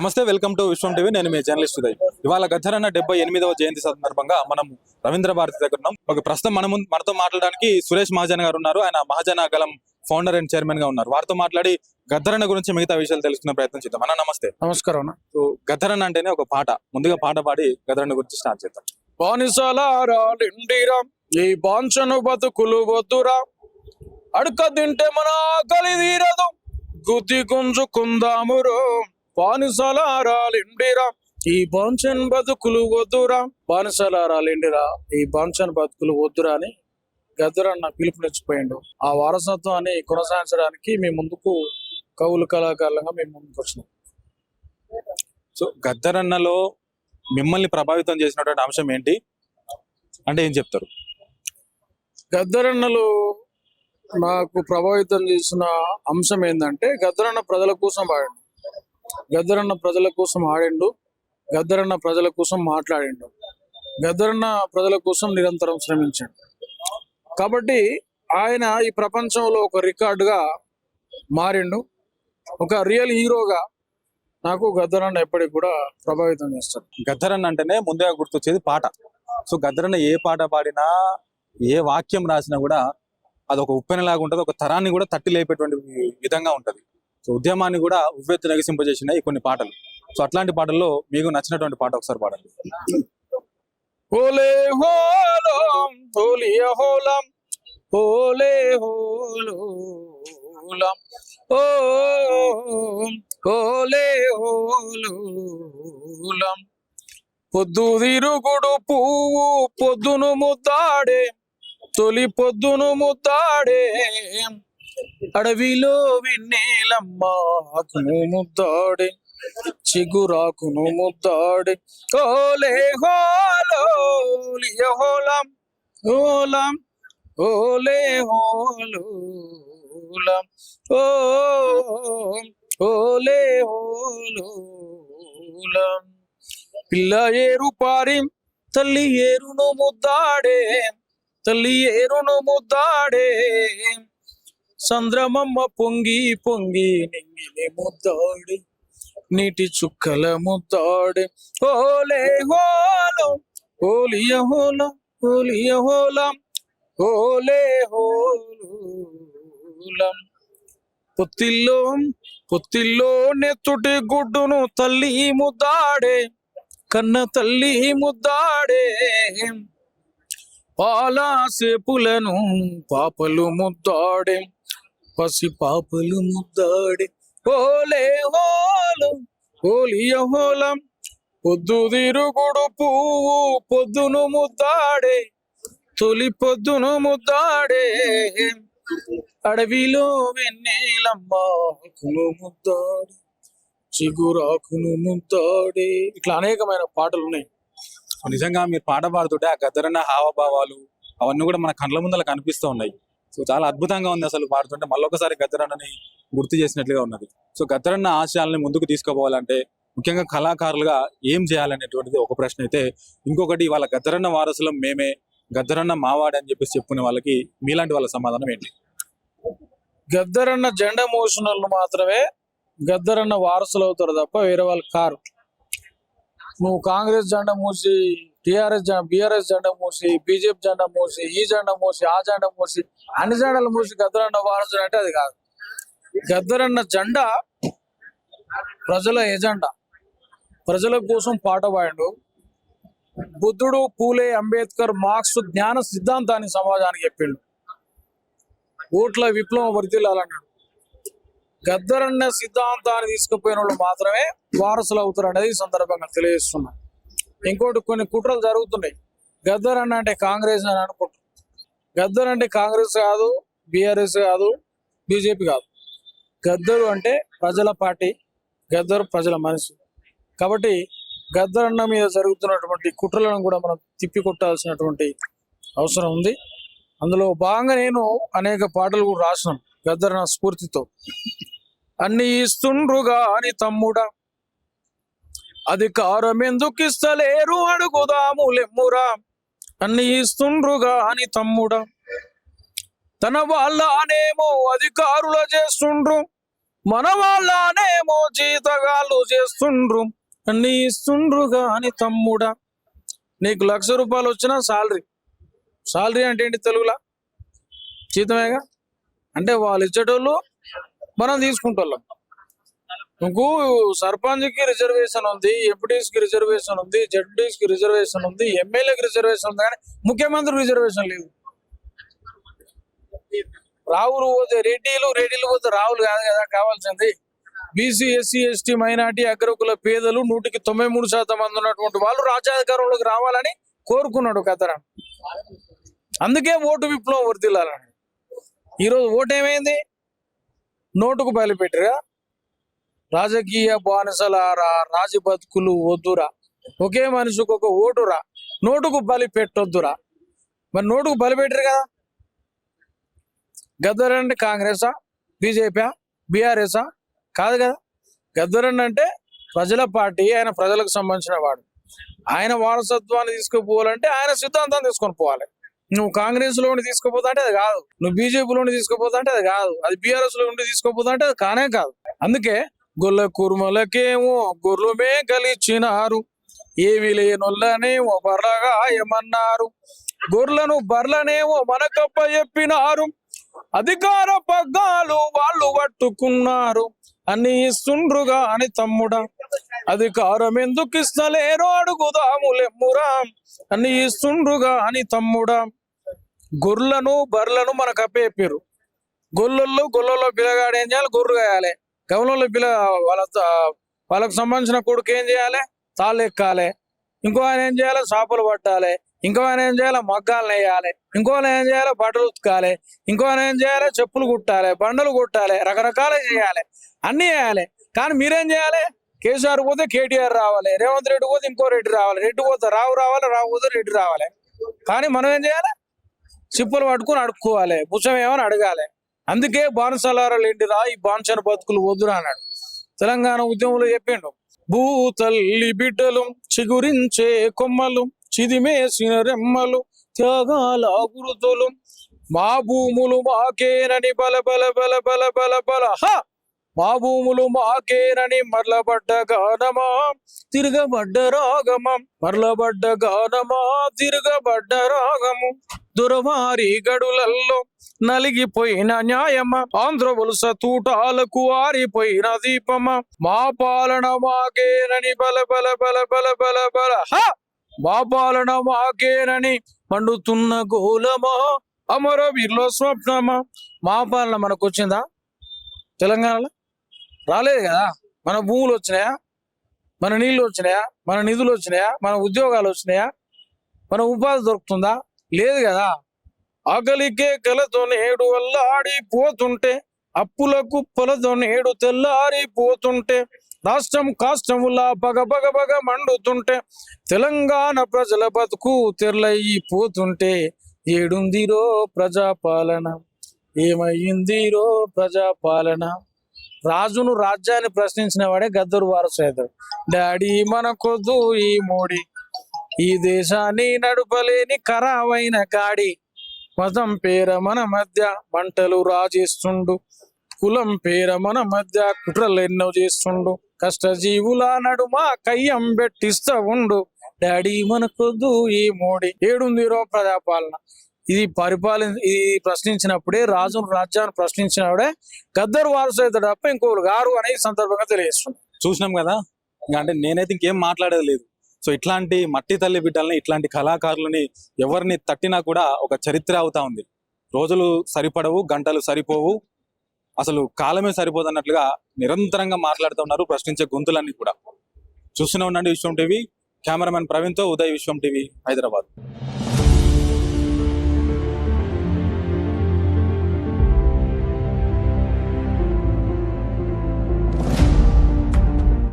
నమస్తే, welcome to Vishwam TV. నేను మీ journalist Uday. ఇవాళ గద్దరన్న 78వ జయంతి సందర్భంగా మనం రవీంద్ర భారతి దగ్గర ఉన్నాం. ప్రస్తుతం మనతో మాట్లాడడానికి సురేష్ మహాజన్ గారు ఉన్నారు. ఆయన మహాజన గలం ఫౌండర్ అండ్ చైర్మన్ గా ఉన్నారు. వారితో మాట్లాడి గద్దరన్న గురించి మిగతా విషయాలు తెలుసుకునే ప్రయత్నం చేద్దాం. అన్న నమస్తే. నమస్కారం అన్న. సో గద్దరన్న అంటేనే ఒక పాట, ముందుగా పాట పాడి గద్దరన్న గురించి స్టార్ట్ చేద్దాం. బానిసలారాలిండిరా ఈ బాంచను బతుకులు వద్దురా, అడుక తింటే మన ఆకలి తీరదు, గుద్ది గుంజుకుందామురో. బానిసలారాలిండిరా ఈ బాంచన్ బతుకులు వద్దురా, బానిసలారాలిండిరా ఈ బాంచన్ బతుకులు వద్దురా అని గద్దరన్న పిలుపునిచ్చిపోయిండు. ఆ వారసత్వాన్ని కొనసాగించడానికి మేము ముందుకు కవులు కళాకారులుగా మేము ముందుకు వచ్చినాం. సో గద్దరన్నలో మిమ్మల్ని ప్రభావితం చేసినటువంటి అంశం ఏంటి అంటే ఏం చెప్తారు? గద్దరన్నలు నాకు ప్రభావితం చేసిన అంశం ఏంటంటే, గద్దరన్న ప్రజల కోసం ఆడిండు, గద్దరన్న ప్రజల కోసం ఆడిండు, గద్దరన్న ప్రజల కోసం మాట్లాడిండు, గద్దరన్న ప్రజల కోసం నిరంతరం శ్రమించాడు. కాబట్టి ఆయన ఈ ప్రపంచంలో ఒక రికార్డుగా మారిండు. ఒక రియల్ హీరోగా నాకు గద్దరన్న ఎప్పటికి కూడా ప్రభావితం చేస్తాడు. గద్దరన్న అంటేనే ముందుగా గుర్తొచ్చేది పాట. సో గద్దరన్న ఏ పాట పాడినా, ఏ వాక్యం రాసినా కూడా అది ఒక ఉప్పెనలాగా ఉంటుంది, ఒక తరాన్ని కూడా తట్టి లేపేటువంటి విధంగా ఉంటది. సో ఉద్యమాన్ని కూడా ఉవ్వెత్తు నెగసింపజేసినాయి కొన్ని పాటలు. సో అట్లాంటి పాటల్లో మీకు నచ్చినటువంటి పాట ఒకసారి పాడండి. ఓలే హోలం హోలియ హోలం ఓలే హోలం ఓ ఓలే హోలం. పొద్దు తిరుగుడు పువ్వు పొద్దును ముద్దాడే, తొలి పొద్దును ముద్దాడే, అడవిలో విన్నేలమ్మాకును ముద్దాడే, చిగురాకును ముద్దాడే. ఓలే హోలియ హోలం హోలం ఓలే హోలం ఓ ఓలే హోలం. పిల్ల ఏరు పారి తల్లి ఏరును ముద్దాడే, తల్లి ఏరును ముద్దాడే, సంద్రమమ్మ పొంగి పొంగి నింగిని ముద్దాడే, నీటి చుక్కల ముద్దాడే. ఓలే హోలం ఓలియ హోలం ఓలియ హోలం ఓలే హోలం. పొత్తిల్లో పొత్తిల్లో నెత్తుటి గుడ్డును తల్లి ముద్దాడే, కన్న తల్లి ముద్దాడే, పాలాసేపులను పాపలు ముద్దాడే, పసి పాపలు ముద్దాడే. ఓలే హోలం ఓలియ హోలం. పొద్దు తిరుగుడు పువ్వు పొద్దును ముద్దాడే, తొలి పొద్దును ముద్దాడే, అడవిలో వెన్నెలమ్మాకును ముద్దాడే, చిగురాకును ముద్దాడే. ఇట్లా అనేకమైన పాటలు ఉన్నాయి. నిజంగా మీరు పాట పాడుతుంటే ఆ గద్దరన్న హావభావాలు అవన్నీ కూడా మన కళ్ళ ముందర కనిపిస్తూ ఉన్నాయి. సో చాలా అద్భుతంగా ఉంది అసలు పాడుతుంటే. మళ్ళొకసారి గద్దరన్నని గుర్తు చేసినట్లుగా ఉన్నది. సో గద్దరన్న ఆశయాలని ముందుకు తీసుకుపోవాలంటే ముఖ్యంగా కళాకారులుగా ఏం చేయాలనేటువంటిది ఒక ప్రశ్న అయితే, ఇంకొకటి వాళ్ళ గద్దరన్న వారసులం మేమే, గద్దరన్న మావాడే అని చెప్పేసి చెప్పుకునే వాళ్ళకి మీలాంటి వాళ్ళ సమాధానం ఏంటి? గద్దరన్న జెండా మోసిన వాళ్ళు మాత్రమే గద్దరన్న వారసులు అవుతారు తప్ప వేరే వాళ్ళు కారు. నువ్వు కాంగ్రెస్ జెండా మూసి, బిఆర్ఎస్ జెండా మూసి, బీజేపీ జెండా మూసి, ఈ జెండా మూసి, ఆ జెండా మూసి, అన్ని జెండాలు మూసి గద్దరన్న వారసులు అంటే అది కాదు. గద్దరన్న జెండా ప్రజల ఎజెండా, ప్రజల కోసం పాట పాడిండు. బుద్ధుడు, పూలే, అంబేద్కర్, మార్క్స్ జ్ఞాన సిద్ధాంతాన్ని సమాజానికి చెప్పిండు. ఓట్ల విప్లవం వర్ధిల్లాలన్నాడు. గద్దరన్న సిద్ధాంతాన్ని తీసుకుపోయిన వాళ్ళు మాత్రమే వారసులు అవుతారు అనేది ఈ సందర్భంగా తెలియజేస్తున్నా. ఇంకోటి, కొన్ని కుట్రలు జరుగుతున్నాయి. గద్దరన్న అంటే కాంగ్రెస్ అని అనుకుంటారు. గద్దర్ అంటే కాంగ్రెస్ కాదు, బిఆర్ఎస్ కాదు, బీజేపీ కాదు. గద్దరు అంటే ప్రజల పార్టీ, గద్దరు ప్రజల మనిషి. కాబట్టి గద్దరన్న మీద జరుగుతున్నటువంటి కుట్రలను కూడా మనం తిప్పికొట్టాల్సినటువంటి అవసరం ఉంది. అందులో భాగంగా నేను అనేక పాటలు కూడా రాసినాం గద్దరన్న స్ఫూర్తితో. అన్ని ఇస్తుండ్రుగా అని తమ్ముడా, అధికారం ఎందుకు ఇస్తలేరు అడుగుదాము లెమ్మురా, అన్ని ఇస్తుండ్రుగా అని తమ్ముడా, తన వాళ్ళనేమో అధికారుల చేస్తుండ్రు, మన వాళ్ళనేమో జీతగాళ్ళు చేస్తుండ్రు అన్ని ఇస్తుండ్రు గాని తమ్ముడా. నీకు ₹1,00,000 వచ్చిన సాలరీ అంటే ఏంటి తెలుగులా? జీతమేగా. అంటే వాళ్ళు ఇచ్చేటోళ్ళు మనం తీసుకుంటోళ్ళం. నీకు సర్పంచ్కి రిజర్వేషన్ ఉంది, ఎంపీటీస్కి రిజర్వేషన్ ఉంది, జడ్పీటీస్కి రిజర్వేషన్ ఉంది, ఎమ్మెల్యేకి రిజర్వేషన్ ఉంది, కానీ ముఖ్యమంత్రి రిజర్వేషన్ లేదు. రావులు పోతే రెడ్డిలు పోతే రావులు కాదు కదా కావాల్సింది. బీసీ, ఎస్సీ, ఎస్టీ, మైనార్టీ, అగ్రకుల పేదలు 193% మంది ఉన్నటువంటి వాళ్ళు రాజ్యాధికారంలోకి రావాలని కోరుకున్నాడు గద్దరన్న. అందుకే ఓటు విప్లవం వర్దిల్లాలని. ఈరోజు ఓటు ఏమైంది? నోటుకు బయలుపెట్టరుగా. రాజకీయ బానిసలారా, రాజ బతుకులు వద్దురా, ఒకే మనిషికి ఒక ఓటురా, నోటుకు బలి పెట్టొద్దురా. మరి నోటుకు బలి పెట్టరు కదా. గద్దరన్న అంటే కాంగ్రెసా, బీజేపీ, బీఆర్ఎస్ఆ? కాదు కదా. గద్దరన్న అంటే ప్రజల పార్టీ, ఆయన ప్రజలకు సంబంధించిన వాడు. ఆయన వారసత్వాన్ని తీసుకుపోవాలంటే ఆయన సిద్ధాంతాన్ని తీసుకొని పోవాలి. నువ్వు కాంగ్రెస్ లోని తీసుకుపోతా అంటే అది కాదు, నువ్వు బీజేపీలోని తీసుకుపోతా అంటే అది కాదు, అది బీఆర్ఎస్ లో ఉండి తీసుకుపోతా అంటే అది కానే కాదు. అందుకే గొల్ల కుర్మలకేమో గొర్రెలు మేకలిచ్చినారు, ఏమి లేనొల్లనేమో బర్రగా ఏమన్నారు, గొర్రెలను బర్లనేమో మనకప్ప చెప్పినారు, అధికార పగ్గాలు వాళ్ళు పట్టుకున్నారు, అన్ని ఇస్తుండ్రుగా అని తమ్ముడా, అధికారం ఎందుకు ఇస్తలేరో అడుగుదాములెమ్మురా, అన్ని ఇస్తుండ్రుగా అని తమ్ముడా. గొర్రెలను బర్రెలను మనకు అప్పేపారు. గొల్లల్లో పిల్లగాడు ఏం చేయాలి? గొర్రె కాయాలి. గౌలలో వాళ్ళకు సంబంధించిన కొడుకు ఏం చేయాలి? తాళ్ళు ఎక్కాలి. ఇంకో ఆయన ఏం చేయాలి? చేపలు పట్టాలి. ఇంకో ఆయన ఏం చేయాలి? మగ్గాలు వేయాలి. ఇంకో ఆయన ఏం చేయాలి? బట్టలు ఉతకాలి. ఇంకో ఆయన ఏం చేయాలి? చెప్పులు కుట్టాలి, బండలు కుట్టాలి, రకరకాలు చేయాలి, అన్ని చేయాలి. కానీ మీరేం చేయాలి? కేసీఆర్ పోతే కేటీఆర్ రావాలి, రేవంత్ రెడ్డి పోతే ఇంకో రెడ్డి రావాలి, రెడ్డి పోతే రావు పోతే రెడ్డి రావాలి. కానీ మనం ఏం చేయాలి? చిప్పులు పట్టుకుని అడుక్కోవాలి, భుషం ఏమని అడగాలి. అందుకే బానిసలారాలు ఏంటిరా, ఈ బానిసన బతుకులు వద్దురా అన్నాడు. తెలంగాణ ఉద్యమంలో చెప్పిండు, భూతల్లి బిడ్డలు చిగురించే కొమ్మలు, చిదిమేసిన రెమ్మలు, త్యాగాల గురుతులు, మా భూములు మాకేనని బల బల బల బల బల బల హ, మా భూములు మాకేనని మరలబడ్డ గానమా తిరగబడ్డ రాగమా, మరలబడ్డ గానమా తిరగబడ్డ రాగము, దురవారి గడులల్లో నలిగిపోయిన న్యాయమా, ఆంధ్ర వలస తూటాలకు ఆరిపోయిన దీపమా, మా పాలన మాకేనని బల బల బల బల బల బల హ, మా పాలన మాకేనని మండుతున్న గోలమా, అమరవీరుల స్వప్నమా. మా పాలన మనకు వచ్చిందా? తెలంగాణలో రాలేదు కదా. మన భూములు వచ్చినాయా? మన నీళ్లు వచ్చినాయా? మన నిధులు వచ్చినాయా? మన ఉద్యోగాలు వచ్చినాయా? మన ఉపాధి దొరుకుతుందా? లేదు కదా. ఆకలికే కలతో నేడు అల్లాడిపోతుంటే, అప్పుల కుప్పలతో నేడు తెల్లారిపోతుంటే, రాష్ట్రం కాష్టములా బగ బగ బగ మండుతుంటే, తెలంగాణ ప్రజల బతుకు తెరలైపోతుంటే, ఏడుందిరో ప్రజాపాలన, ఏమయ్యిందిరో ప్రజాపాలన. రాజును రాజ్యాన్ని ప్రశ్నించిన వాడే గద్దరు వారసుడు. డాడీ మనకొద్దు ఈ మోడీ, ఈ దేశాన్ని నడుపలేని ఖరావైన గాడి, మతం పేర మన మధ్య మంటలు రాజేస్తుండు, కులం పేర మన మధ్య కుట్రలు ఎన్నో చేస్తుండు, కష్టజీవుల నడుమ కయ్యం పెట్టిస్తా ఉండు, డాడీ మనకొద్దు ఈ మోడీ, ఏడుందిరో ప్రజాపాలన. ఇది ప్రశ్నించినప్పుడే, రాజును రాజ్యాన్ని ప్రశ్నించినప్పుడే గద్దరు వారసుడు తప్ప ఇంకోరు గారు అనే సందర్భంగా తెలియజేస్తుంది. చూసినాం కదా. ఇంకా అంటే నేనైతే ఇంకేం మాట్లాడేది లేదు. సో ఇట్లాంటి మట్టి తల్లి బిడ్డల్ని, ఇట్లాంటి కళాకారులని ఎవరిని తట్టినా కూడా ఒక చరిత్ర అవుతా ఉంది. రోజులు సరిపడవు, గంటలు సరిపోవు, అసలు కాలమే సరిపోదు అన్నట్లుగా నిరంతరంగా మాట్లాడుతూ ఉన్నారు ప్రశ్నించే గొంతులన్నీ కూడా. చూస్తూనే ఉండండి విశ్వం టీవీ. కెమెరామెన్ ప్రవీణ్తో ఉదయ్, విశ్వం టీవీ, హైదరాబాద్.